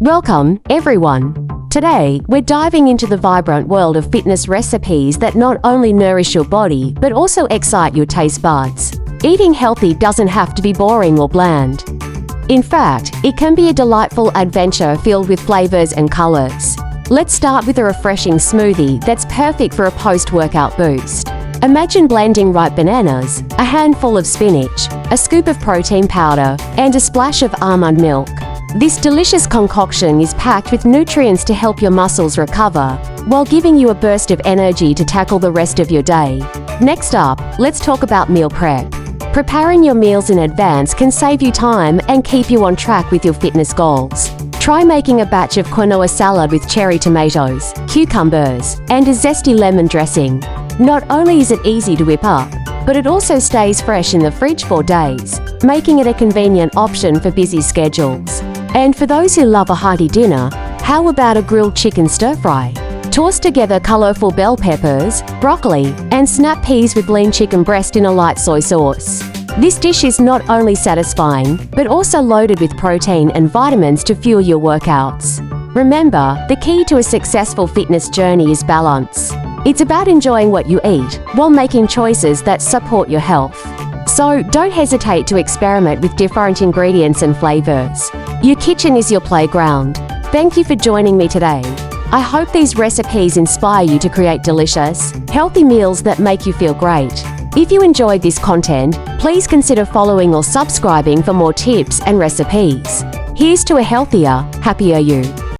Welcome, everyone. Today, we're diving into the vibrant world of fitness recipes that not only nourish your body, but also excite your taste buds. Eating healthy doesn't have to be boring or bland. In fact, it can be a delightful adventure filled with flavors and colors. Let's start with a refreshing smoothie that's perfect for a post-workout boost. Imagine blending ripe bananas, a handful of spinach, a scoop of protein powder, and a splash of almond milk. This delicious concoction is packed with nutrients to help your muscles recover, while giving you a burst of energy to tackle the rest of your day. Next up, let's talk about meal prep. Preparing your meals in advance can save you time and keep you on track with your fitness goals. Try making a batch of quinoa salad with cherry tomatoes, cucumbers, and a zesty lemon dressing. Not only is it easy to whip up, but it also stays fresh in the fridge for days, making it a convenient option for busy schedules. And for those who love a hearty dinner, how about a grilled chicken stir-fry? Toss together colorful bell peppers, broccoli, and snap peas with lean chicken breast in a light soy sauce. This dish is not only satisfying, but also loaded with protein and vitamins to fuel your workouts. Remember, the key to a successful fitness journey is balance. It's about enjoying what you eat, while making choices that support your health. So don't hesitate to experiment with different ingredients and flavors. Your kitchen is your playground. Thank you for joining me today. I hope these recipes inspire you to create delicious, healthy meals that make you feel great. If you enjoyed this content, please consider following or subscribing for more tips and recipes. Here's to a healthier, happier you.